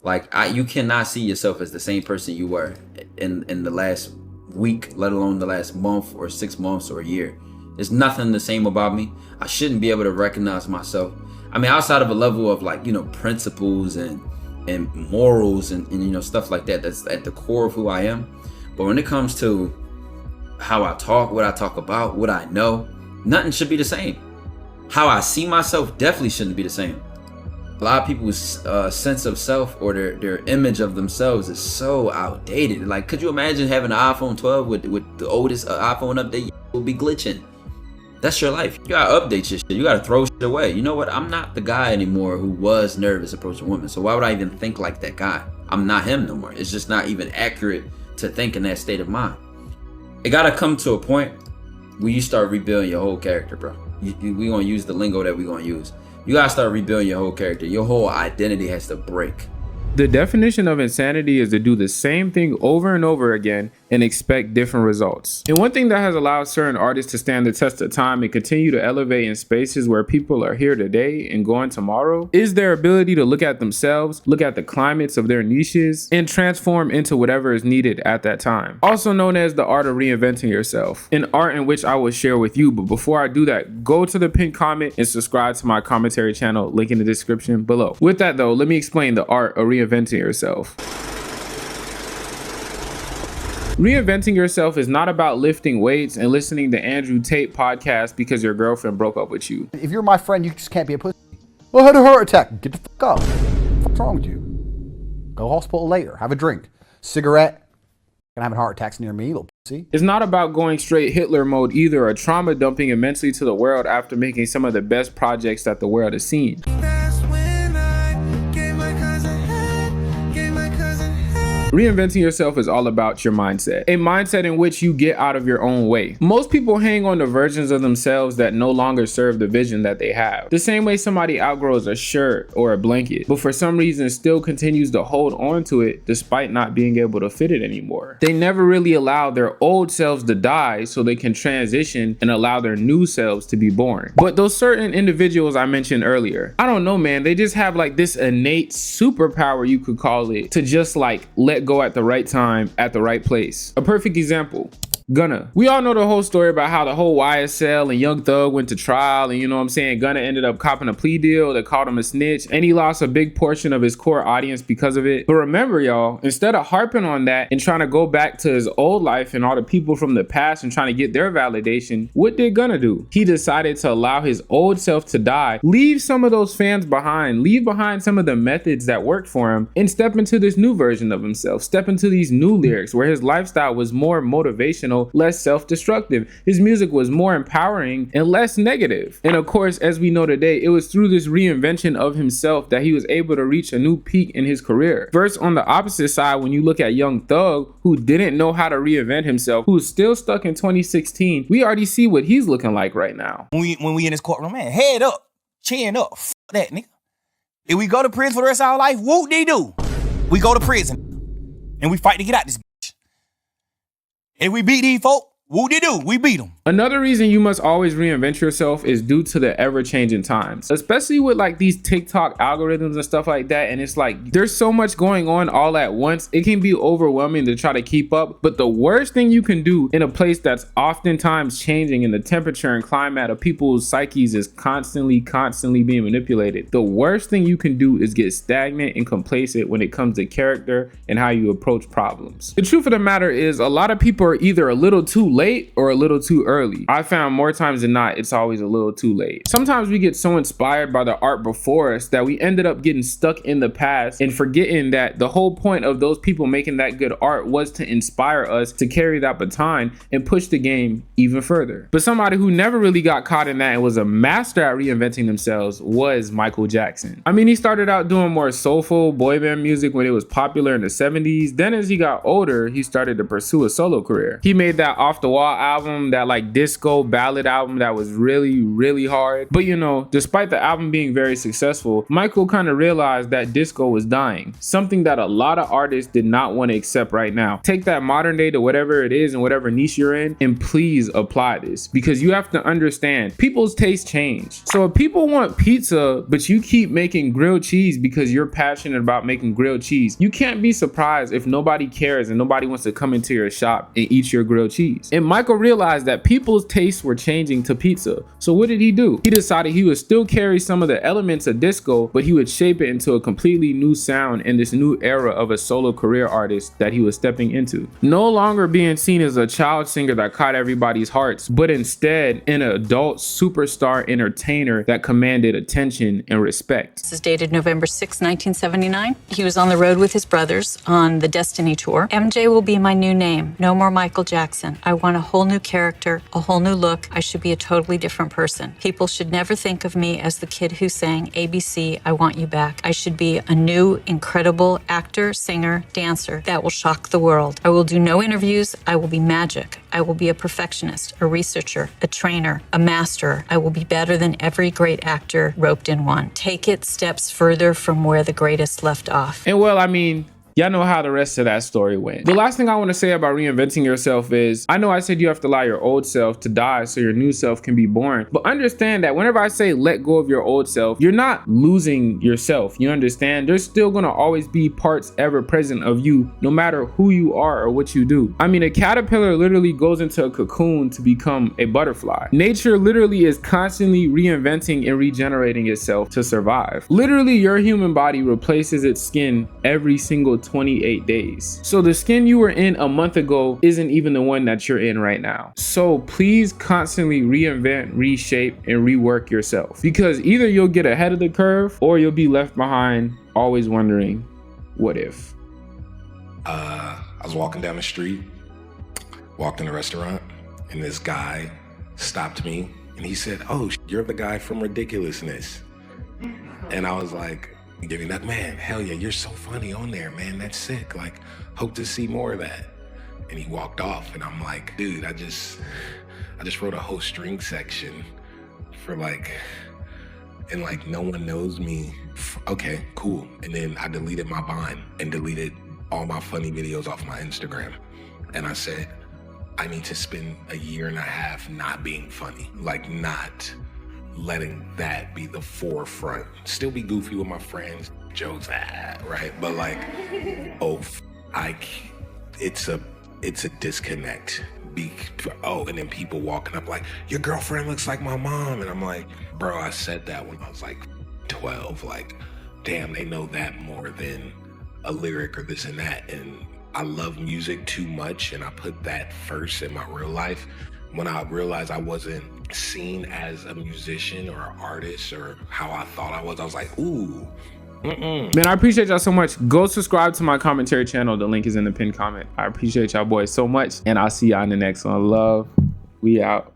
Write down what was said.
You cannot see yourself as the same person you were in the last week, let alone the last month or 6 months or a year. There's nothing the same about me. I shouldn't be able to recognize myself. I mean, outside of a level of principles and morals and stuff like that, that's at the core of who I am. But when it comes to how I talk, what I talk about, what I know, nothing should be the same. How I see myself definitely shouldn't be the same. A lot of people's sense of self or their image of themselves is so outdated. Like, could you imagine having an iPhone 12 with the oldest iPhone update? It would be glitching. That's your life. You gotta update your shit. You gotta throw shit away. You know what? I'm not the guy anymore who was nervous approaching women. So why would I even think like that guy? I'm not him no more. It's just not even accurate to think in that state of mind. It gotta come to a point where you start rebuilding your whole character, bro. We gonna use the lingo that we gonna use. You gotta start rebuilding your whole character. Your whole identity has to break. The definition of insanity is to do the same thing over and over again and expect different results. And one thing that has allowed certain artists to stand the test of time and continue to elevate in spaces where people are here today and gone tomorrow is their ability to look at themselves, look at the climates of their niches, and transform into whatever is needed at that time. Also known as the art of reinventing yourself, an art in which I will share with you. But before I do that, go to the pinned comment and subscribe to my commentary channel, link in the description below. With that though, let me explain the art of reinventing yourself. Reinventing yourself is not about lifting weights and listening to Andrew Tate podcast because your girlfriend broke up with you. If you're my friend, you just can't be a pussy. Well, I had a heart attack. Get the fuck up. What's wrong with you? Go hospital later. Have a drink. Cigarette. Gonna have heart attacks near me, little pussy. It's not about going straight Hitler mode either, or trauma dumping immensely to the world after making some of the best projects that the world has seen. Reinventing yourself is all about your mindset, a mindset in which you get out of your own way. Most people hang on to versions of themselves that no longer serve the vision that they have. The same way somebody outgrows a shirt or a blanket, but for some reason still continues to hold on to it despite not being able to fit it anymore. They never really allow their old selves to die so they can transition and allow their new selves to be born. But those certain individuals I mentioned earlier, I don't know, man, they just have like this innate superpower, you could call it, to just like let go at the right time at the right place. A perfect example, Gunna. We all know the whole story about how the whole YSL and Young Thug went to trial, and you know what I'm saying, Gunna ended up copping a plea deal that called him a snitch, and he lost a big portion of his core audience because of it. But remember, y'all, instead of harping on that and trying to go back to his old life and all the people from the past and trying to get their validation, what did Gunna do? He decided to allow his old self to die, leave some of those fans behind, leave behind some of the methods that worked for him, and step into this new version of himself, step into these new lyrics where his lifestyle was more motivational, less self-destructive. His music was more empowering and less negative. And of course, as we know today, it was through this reinvention of himself that he was able to reach a new peak in his career. Versus on the opposite side, when you look at Young Thug, who didn't know how to reinvent himself, who's still stuck in 2016, we already see what he's looking like right now. When we in this courtroom, man, head up, chin up, f that nigga. If we go to prison for the rest of our life, whoop de do. We go to prison and we fight to get out this bitch. If we beat these folk, whoop-de-doo, we beat them. Another reason you must always reinvent yourself is due to the ever-changing times, especially with like these TikTok algorithms and stuff like that. And it's like there's so much going on all at once. It can be overwhelming to try to keep up. But the worst thing you can do in a place that's oftentimes changing and the temperature and climate of people's psyches is constantly being manipulated. The worst thing you can do is get stagnant and complacent when it comes to character and how you approach problems. The truth of the matter is a lot of people are either a little too late or a little too early. I found more times than not, it's always a little too late. Sometimes we get so inspired by the art before us that we ended up getting stuck in the past and forgetting that the whole point of those people making that good art was to inspire us to carry that baton and push the game even further. But somebody who never really got caught in that and was a master at reinventing themselves was Michael Jackson. I mean, he started out doing more soulful boy band music when it was popular in the 70s. Then as he got older, he started to pursue a solo career. He made that often the wall album, that like disco ballad album that was really hard. But you know, despite the album being very successful, Michael kind of realized that disco was dying, something that a lot of artists did not want to accept right now. Take that modern day to whatever it is and whatever niche you're in, and please apply this, because you have to understand people's tastes change. So if people want pizza but you keep making grilled cheese because you're passionate about making grilled cheese, you can't be surprised if nobody cares and nobody wants to come into your shop and eat your grilled cheese. And Michael realized that people's tastes were changing to pizza. So what did he do? He decided he would still carry some of the elements of disco, but he would shape it into a completely new sound in this new era of a solo career artist that he was stepping into. No longer being seen as a child singer that caught everybody's hearts, but instead an adult superstar entertainer that commanded attention and respect. This is dated November 6, 1979. He was on the road with his brothers on the Destiny Tour. MJ will be my new name. No more Michael Jackson. I want a whole new character, a whole new look. I should be a totally different person. People should never think of me as the kid who sang ABC, I Want You Back. I should be a new, incredible actor, singer, dancer that will shock the world. I will do no interviews. I will be magic. I will be a perfectionist, a researcher, a trainer, a master. I will be better than every great actor roped in one. Take it steps further from where the greatest left off. And well, I mean, y'all know how the rest of that story went. The last thing I want to say about reinventing yourself is, I know I said you have to allow your old self to die so your new self can be born, but understand that whenever I say let go of your old self, you're not losing yourself. You understand? There's still gonna always be parts ever present of you, no matter who you are or what you do. I mean, a caterpillar literally goes into a cocoon to become a butterfly. Nature literally is constantly reinventing and regenerating itself to survive. Literally, your human body replaces its skin every single 28 days. So the skin you were in a month ago isn't even the one that you're in right now. So please constantly reinvent, reshape, and rework yourself, because either you'll get ahead of the curve or you'll be left behind, always wondering, what if? I was walking down the street, walked in a restaurant, and this guy stopped me and he said, "Oh, you're the guy from Ridiculousness." And I was like, giving that, man, hell yeah, you're so funny on there, man, that's sick, like, hope to see more of that. And he walked off, and I'm like, dude, I just wrote a whole string section for like, and like no one knows me. Okay, cool. And then I deleted my Vine and deleted all my funny videos off my Instagram. And I said, I need to spend a year and a half not being funny, like not letting that be the forefront. Still be goofy with my friends, jokes, right? But like, it's a disconnect. And then people walking up like, your girlfriend looks like my mom. And I'm like, bro, I said that when I was like 12. Like, damn, they know that more than a lyric or this and that. And I love music too much, and I put that first in my real life. When I realized I wasn't seen as a musician or an artist or how I thought I was like, ooh. Man, I appreciate y'all so much. Go subscribe to my commentary channel. The link is in the pinned comment. I appreciate y'all boys so much, and I'll see y'all in the next one. Love, we out.